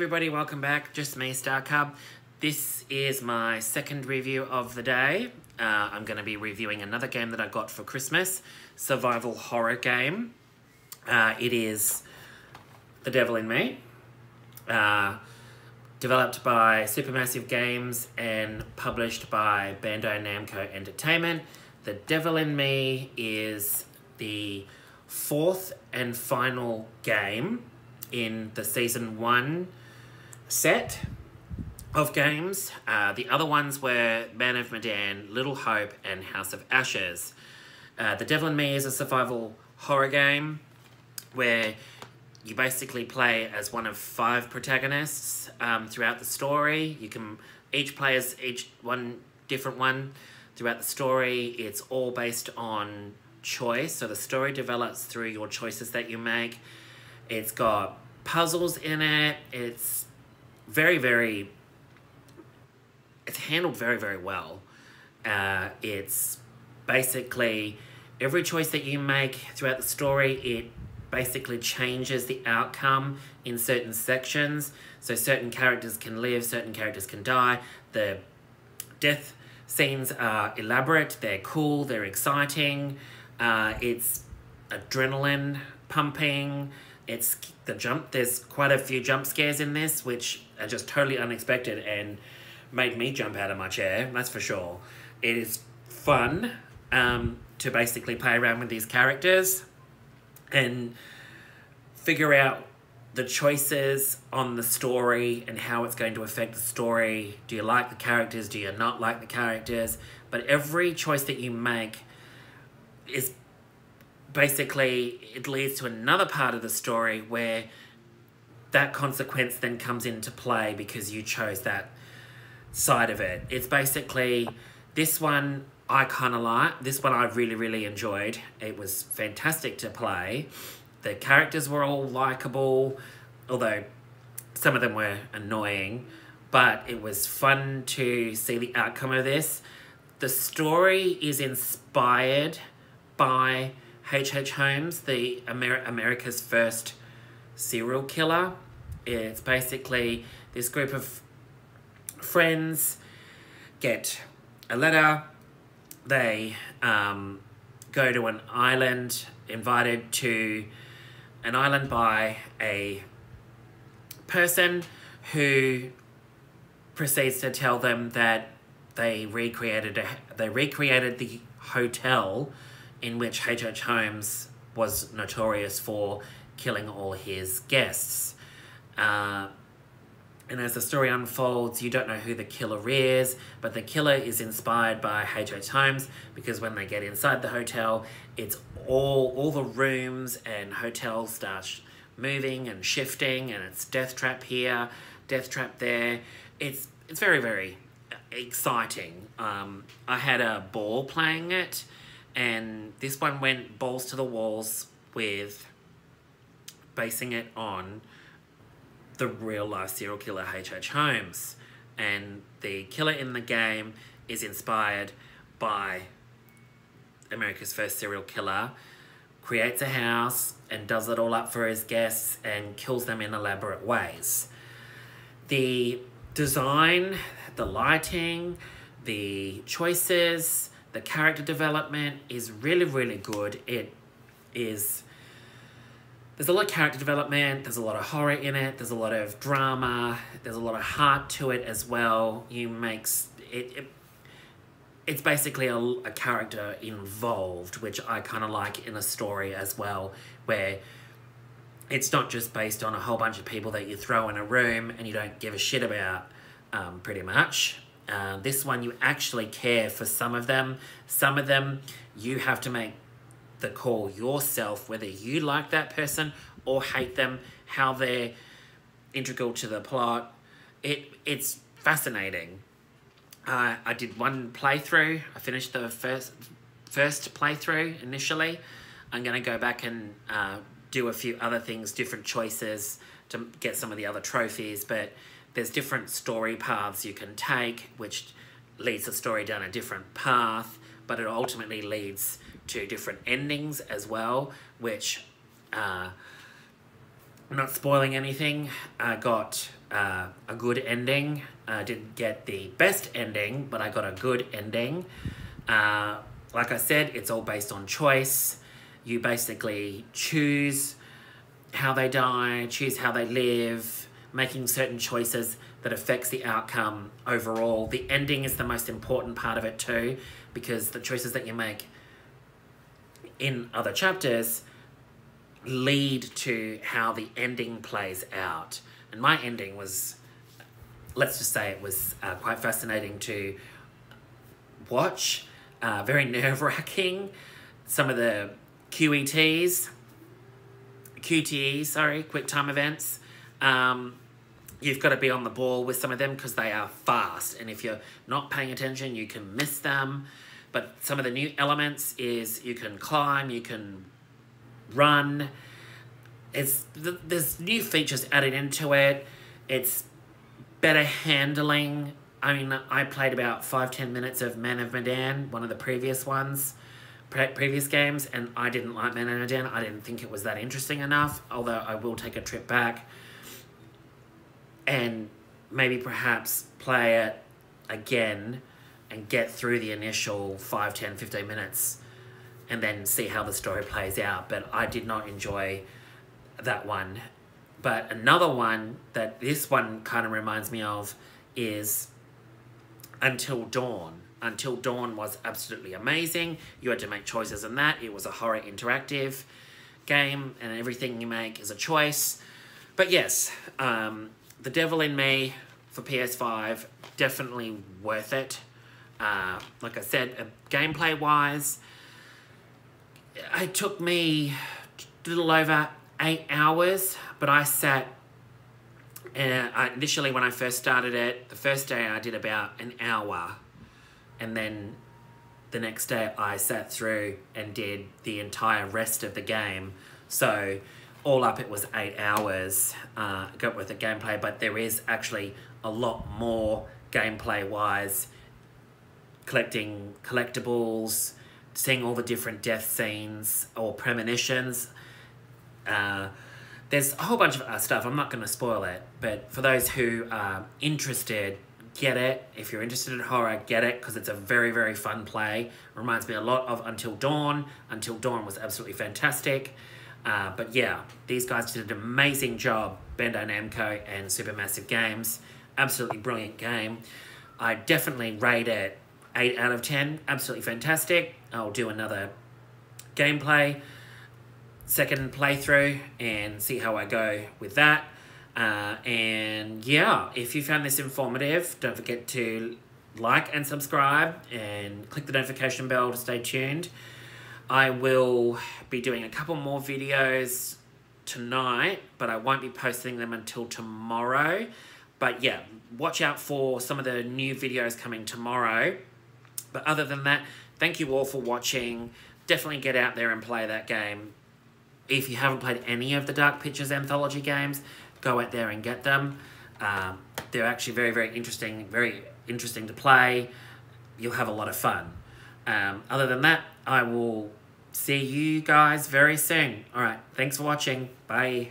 everybody, welcome back. Just me, Star Cub. This is my second review of the day. I'm going to be reviewing another game that I got for Christmas, survival horror game. It is The Devil in Me, developed by Supermassive Games and published by Bandai Namco Entertainment. The Devil in Me is the fourth and final game in the Season 1 set of games. The other ones were Man of Medan, Little Hope, and House of Ashes. The Devil in Me is a survival horror game where you basically play as one of 5 protagonists throughout the story. You can each play as one different one throughout the story. It's all based on choice, so the story develops through your choices that you make. It's got puzzles in it. It's it's handled very well. It's basically every choice that you make throughout the story, it basically changes the outcome in certain sections. So certain characters can live, certain characters can die. The death scenes are elaborate, they're cool, they're exciting. It's adrenaline pumping. There's quite a few jump scares in this, which are just totally unexpected and made me jump out of my chair, that's for sure. It is fun to basically play around with these characters and figure out the choices on the story and how it's going to affect the story. Do you like the characters? Do you not like the characters? But every choice that you make is basically, it leads to another part of the story where that consequence then comes into play because you chose that side of it. It's basically, this one I kind of like. This one I really enjoyed. It was fantastic to play. The characters were all likable, although some of them were annoying, but it was fun to see the outcome of this. The story is inspired by H H Holmes, the America's first serial killer. It's basically this group of friends get a letter. They go to an island, invited to an island by a person who proceeds to tell them that they recreated the hotel in which H H Holmes was notorious for killing all his guests. And as the story unfolds, you don't know who the killer is, but the killer is inspired by H H Holmes because when they get inside the hotel, it's all the rooms and hotels start moving and shifting, and it's death trap here, death trap there. It's very exciting. I had a ball playing it, and this one went balls to the walls with basing it on the real life serial killer H H Holmes. And the killer in the game is inspired by America's first serial killer, creates a house and does it all up for his guests and kills them in elaborate ways. The design, the lighting, the choices, the character development is really good. There's a lot of character development, there's a lot of horror in it, there's a lot of drama, there's a lot of heart to it as well. It's basically a character involved, which I kind of like in a story as well, where it's not just based on a whole bunch of people that you throw in a room and you don't give a shit about, pretty much. This one, you actually care for some of them. Some of them, you have to make the call yourself, whether you like that person or hate them, how they're integral to the plot. It's fascinating. I did one playthrough. I finished the first playthrough initially. I'm going to go back and do a few other things, different choices to get some of the other trophies, but there's different story paths you can take, which leads the story down a different path, but it ultimately leads to different endings as well, which, not spoiling anything, got a good ending. I didn't get the best ending, but I got a good ending. Like I said, it's all based on choice. You basically choose how they die, choose how they live, making certain choices that affects the outcome overall. The ending is the most important part of it too, because the choices that you make in other chapters lead to how the ending plays out. And my ending was, let's just say it was quite fascinating to watch, very nerve-wracking. Some of the QTEs, quick time events, you've got to be on the ball with some of them because they are fast. And if you're not paying attention, you can miss them. But some of the new elements is you can climb, you can run. There's new features added into it. It's better handling. I mean, I played about 5-10 minutes of Man of Medan, one of the previous games, and I didn't like Man of Medan. I didn't think it was that interesting enough, although I will take a trip back and maybe perhaps play it again and get through the initial 5, 10, 15 minutes and then see how the story plays out. But I did not enjoy that one. But another one that this one kind of reminds me of is Until Dawn. Until Dawn was absolutely amazing. You had to make choices in that. It was a horror interactive game, and everything you make is a choice. But yes, The Devil in Me for PS5, definitely worth it. Like I said, gameplay-wise, it took me a little over 8 hours, but I sat, initially when I first started it, the first day I did about an hour, and then the next day I sat through and did the entire rest of the game. So all up it was 8 hours got with the gameplay, but there is actually a lot more gameplay-wise, collecting collectibles, seeing all the different death scenes or premonitions. There's a whole bunch of stuff. I'm not going to spoil it, but for those who are interested, get it. If you're interested in horror, get it, because it's a very, very fun play. Reminds me a lot of Until Dawn. Until Dawn was absolutely fantastic. But yeah, these guys did an amazing job, Bandai Namco and Supermassive Games. Absolutely brilliant game. I definitely rate it 8 out of 10. Absolutely fantastic. I'll do another gameplay, second playthrough, and see how I go with that. And yeah, if you found this informative, don't forget to like and subscribe and click the notification bell to stay tuned. I will be doing a couple more videos tonight, but I won't be posting them until tomorrow. But yeah, watch out for some of the new videos coming tomorrow. But other than that, thank you all for watching. Definitely get out there and play that game. If you haven't played any of the Dark Pictures anthology games, go out there and get them. They're actually very, very interesting to play. You'll have a lot of fun. Other than that, I will see you guys very soon. All right, thanks for watching. Bye.